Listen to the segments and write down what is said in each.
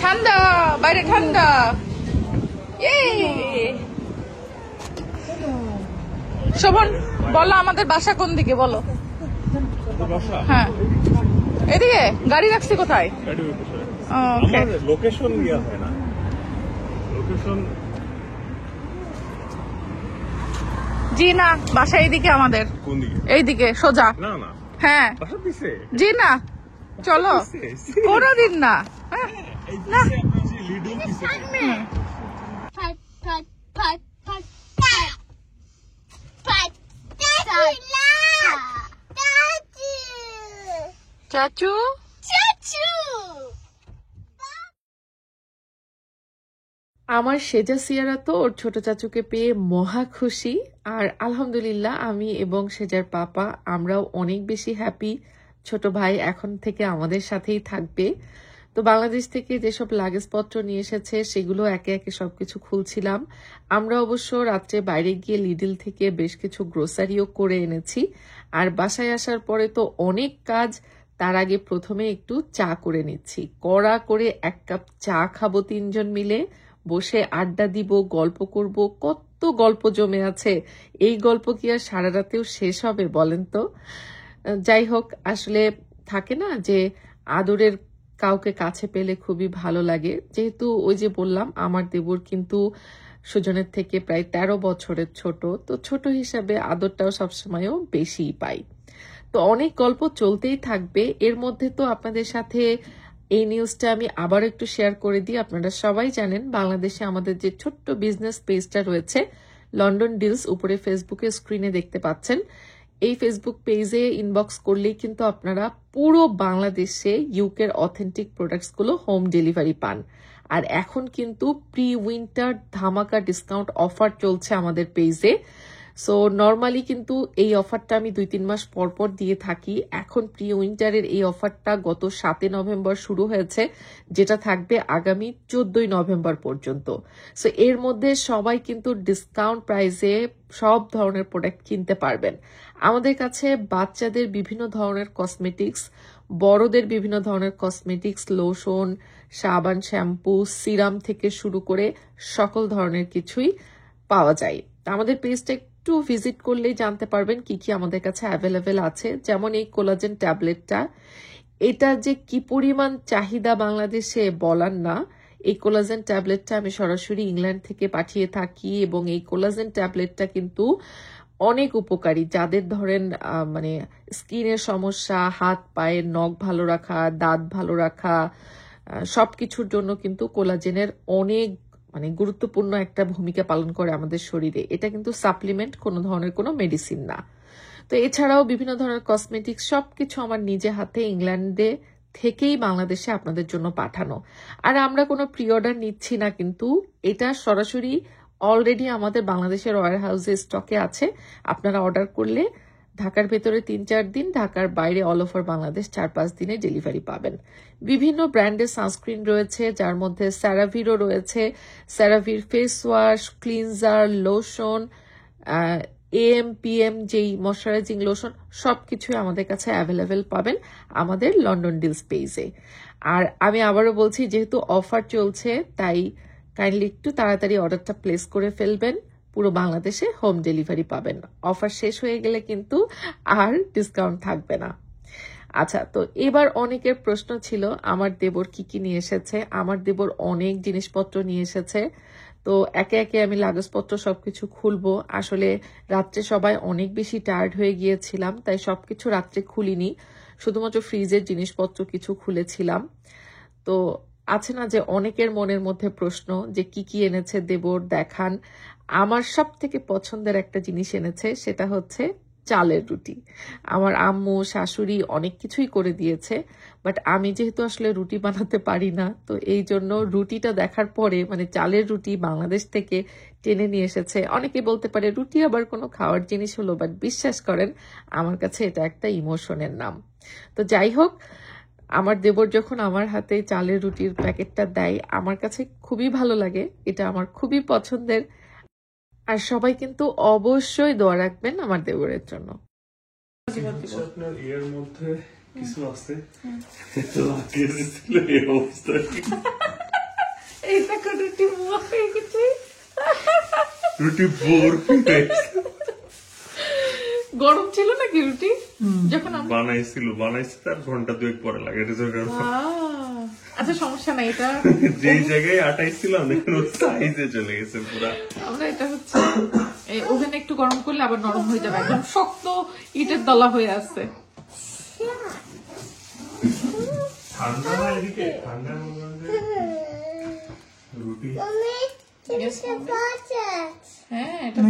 ঠান্ডা, বাইরে ঠান্ডা। শোভন, বলো আমাদের বাসা কোন দিকে বলো। হ্যাঁ, এদিকে। গাড়ি রাখছি কোথায়? লোকেশন দেওয়া হয় না। লোকেশন জি না, বাসা এইদিকে আমাদের। কোন দিকে? এইদিকে সোজা। না না, হ্যাঁ বাসা দিছে। জি না, চলো। কোনদিন না। না লিডল দিছে। চাচু, আমার সেজা সিয়ারা তো ওর ছোট চাচুকে পেয়ে মহা খুশি। আর আলহামদুলিল্লাহ আমি এবং সেজার পাপা আমরাও অনেক বেশি হ্যাপি। ছোট ভাই এখন থেকে আমাদের সাথেই থাকবে। তো বাংলাদেশ থেকে যেসব লাগেজপত্র নিয়ে এসেছে সেগুলো একে একে সবকিছু খুলছিলাম। আমরা অবশ্য রাত্রে বাইরে গিয়ে লিডল থেকে বেশ কিছু গ্রোসারিও করে এনেছি। আর বাসায় আসার পরে তো অনেক কাজ। তার আগে প্রথমে একটু চা করে নিচ্ছি। কড়া করে 1 কাপ চা খাবো 3 জন মিলে, বসে আড্ডা দিব, গল্প করব। কত গল্প জমে আছে, এই গল্প কি আর সারা রাতেও শেষ হবে বলেন তো? যাই হোক, আসলে থাকে না যে আদরের কাউকে কাছে পেলে খুবই ভালো লাগে। যেহেতু ওই যে বললাম আমার দেবর কিন্তু সুজনের থেকে প্রায় 13 বছরের ছোট, তো ছোট হিসাবে আদরটাও সবসময়ও বেশিই পাই। তো অনেক গল্প চলতেই থাকবে। এর মধ্যে তো আপনাদের সাথে এই নিউজটা আমি আবার একটু শেয়ার করে দিই। আপনারা সবাই জানেন বাংলাদেশে আমাদের যে ছোট্ট বিজনেস পেজটা রয়েছে লন্ডন ডিলস, উপরে ফেসবুকে স্ক্রিনে দেখতে পাচ্ছেন। এই ফেসবুক পেজে ইনবক্স করলেই কিন্তু আপনারা পুরো বাংলাদেশে ইউকের অথেন্টিক প্রোডাক্টসগুলো হোম ডেলিভারি পান। আর এখন কিন্তু প্রি উইন্টার ধামাকা ডিসকাউন্ট অফার চলছে আমাদের পেজে। সো নর্মালি কিন্তু এই অফারটা আমি 2-3 মাস পর পর দিয়ে থাকি। এখন প্রি উইন্টারের এই অফারটা গত 7 নভেম্বর শুরু হয়েছে, যেটা থাকবে আগামী 14 নভেম্বর পর্যন্ত। সো এর মধ্যে সবাই কিন্তু ডিসকাউন্ট প্রাইসে সব ধরনের প্রোডাক্ট কিনতে পারবেন। আমাদের কাছে বাচ্চাদের বিভিন্ন ধরনের কসমেটিক্স, বড়দের বিভিন্ন ধরনের কসমেটিক্স, লোশন, সাবান, শ্যাম্পু, সিরাম থেকে শুরু করে সকল ধরনের কিছুই পাওয়া যায়। আমাদের পেজটা একটু ভিজিট করলেই জানতে পারবেন কি কি আমাদের কাছে অ্যাভেলেবেল আছে। যেমন এই কোলাজেন ট্যাবলেটটা, এটা যে কি পরিমাণ চাহিদা বাংলাদেশে বলার না। এই কোলাজেন ট্যাবলেটটা আমি সরাসরি ইংল্যান্ড থেকে পাঠিয়ে থাকি এবং এই কোলাজেন ট্যাবলেটটা কিন্তু অনেক উপকারী। যাদের ধরেন মানে স্কিনের সমস্যা, হাত পায়ের নখ ভালো রাখা, দাঁত ভালো রাখা, সবকিছুর জন্য কিন্তু কোলাজেনের অনেক মানে গুরুত্বপূর্ণ একটা ভূমিকা পালন করে আমাদের শরীরে। এটা কিন্তু সাপ্লিমেন্ট, কোনো ধরনের কোনো মেডিসিন না। তো এছাড়াও বিভিন্ন ধরনের কসমেটিক্স সবকিছু আমার নিজে হাতে ইংল্যান্ডে থেকেই বাংলাদেশে আপনাদের জন্য পাঠানো। আর আমরা কোনো প্রি অর্ডার নিচ্ছি না, কিন্তু এটা সরাসরি অলরেডি আমাদের বাংলাদেশের ওয়্যার হাউসে স্টকে আছে। আপনারা অর্ডার করলে ঢাকার ভেতরে 3-4 দিন, ঢাকার বাইরে অল ওভার বাংলাদেশ 4-5 দিনে ডেলিভারি পাবেন। বিভিন্ন ব্র্যান্ডের সানস্ক্রিন রয়েছে, যার মধ্যে স্যারাভিরও রয়েছে। স্যারাভির face wash, cleanser, lotion, AM/PM যেই ময়শ্চারাইজিং লোশন, সবকিছুই আমাদের কাছে অ্যাভেলেবেল পাবেন আমাদের লন্ডন ডিলস পেজে। আর আমি আবারও বলছি, যেহেতু অফার চলছে তাই কাইন্ডলি একটু তাড়াতাড়ি অর্ডারটা প্লেস করে ফেলবেন। পুরো বাংলাদেশে হোম ডেলিভারি পাবেন। অফার শেষ হয়ে গেলে কিন্তু আর ডিসকাউন্ট থাকবে না। আচ্ছা, তো এবার অনেকের প্রশ্ন ছিল আমার দেবর কি কি নিয়ে এসেছে। আমার দেবর অনেক জিনিসপত্র নিয়ে এসেছে। তো একে একে আমি লাগেজপত্র সবকিছু খুলবো। আসলে রাত্রে সবাই অনেক বেশি টায়ার্ড হয়ে গিয়েছিলাম, তাই সবকিছু রাত্রে খুলিনি, শুধুমাত্র ফ্রিজের জিনিসপত্র কিছু খুলেছিলাম। তো আছে না যে অনেকের মনের মধ্যে প্রশ্ন যে কি কি এনেছে দেবর, দেখান। আমার সব থেকে পছন্দের একটা জিনিস এনেছে, সেটা হচ্ছে চালের রুটি। আমার আম্মু শাশুড়ি অনেক কিছুই করে দিয়েছে, বাট আমি যেহেতু আসলে রুটি বানাতে পারি না, তো এই জন্য রুটিটা দেখার পরে মানে চালের রুটি বাংলাদেশ থেকে টেনে নিয়ে এসেছে। অনেকে বলতে পারে রুটি আবার কোনো খাওয়ার জিনিস হলো, বাট বিশ্বাস করেন আমার কাছে এটা একটা ইমোশনের নাম। তো যাই হোক, আমার দেবর যখন আমার হাতে চালের রুটির প্যাকেটটা দেয় আমার কাছে খুবই ভালো লাগে। এটা আমার খুবই পছন্দের। আর সবাই কিন্তু অবশ্যই দোয়া রাখবেন আমার দেবরের জন্য। আপনার এর মধ্যে কিছু আছে লাগেজ ছিল এই অবস্থা এইটা রুটি মোয়া হয়ে গেছে রুটি বোর গরম ছিল নাকি রুটি যখন বানাইছে তার ঘন্টা দুয়েক পরে লাগে আচ্ছা সমস্যা নাই এটা যে জায়গায় আটাইছিলাম দেখুন ওর সাইজে চলে গেছে পুরা আমরা এটা হচ্ছে এই ওভেনে একটু গরম করলে আবার নরম হয়ে যাবে একদম শক্ত ইটের দলা হয়ে আছে ঠান্ডা না এদিকে ঠান্ডা রুটি হ্যাঁ এটা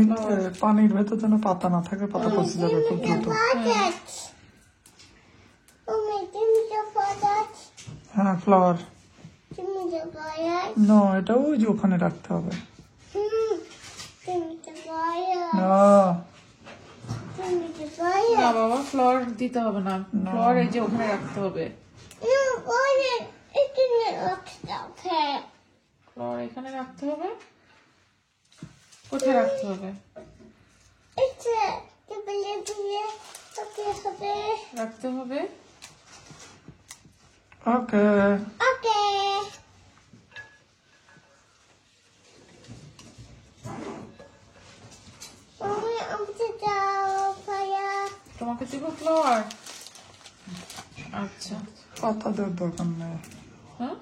পানির ভেতর যেন পাতা না থাকে, পাতা পচে যাবে খুব দ্রুত। হ্যাঁ ফ্লাওয়ার নো, এটা ওই যে ওখানে রাখতে হবে। না না বাবা ফ্লোর দিতে হবে না, ফ্লোর এই যে ওখানে রাখতে হবে। ফ্লোর এখানে রাখতে হবে, কোথায় রাখতে হবে? রাখতে হবে। ওকে তোমাকে দিব ফ্লোর? আচ্ছা পাতা দেওয়ার দরকার নেই, হ্যাঁ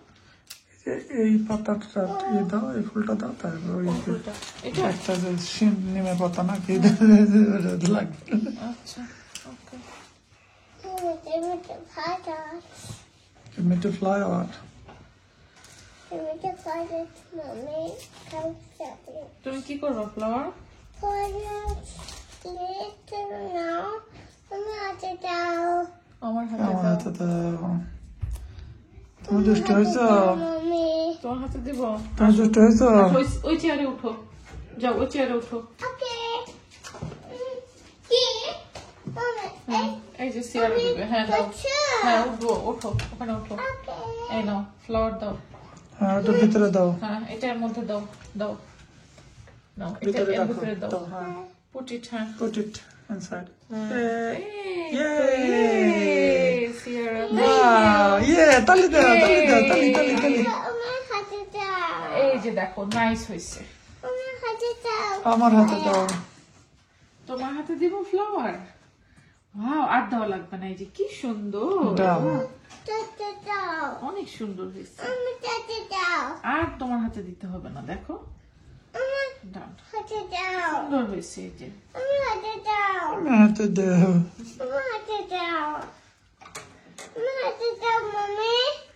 এই পাতাটা ইয়ে দাও, এই ফুলটা দাও, তারপর ওই এটা একটা যে নিমে পাতা না কি লাগবে। আচ্ছা ওকে মিটু ফ্লাওয়ার তুমি কি করবে ফ্লাওয়ার? আমার হাতে আমার দাও। হাতে দাও। তুমি দুষ্ট হয়েছ, তোমার হাতে দিব? তুমি দুষ্ট হয়েছ। ওই চেয়ারে উঠো, যাও ওই চেয়ারে উঠো। এই যে চেয়ারে দিবে, হ্যাঁ দাও, হ্যাঁ উঠবো, ওঠো ওখানে উঠো। এই নাও ফ্লাওয়ার দাও, হ্যাঁ ওটার ভিতরে দাও, হ্যাঁ এটার মধ্যে দাও, দাও নাও, এটা ভিতরে এর রাখো। ভিতরে দাও। দাও, হ্যাঁ। Put it, হ্যাঁ। Put it inside. Yay! Sierra, Wow, yeah, তালি দাও, তালি দাও, তালি তালি তালি। এই যে দেখো নাইস হয়েছে। আমার হাতে দাও। তোমার হাতে দিব ফ্লাওয়ার? ওয়াও, আর দেওয়া লাগবে না, এই যে কি সুন্দর, দাও। অনেক সুন্দর হয়েছে। আর তোমার হাতে দিতে হবে না, দেখো দাও, সুন্দর হয়েছে। এই যে আমার হাতে দাও। Mama, mommy.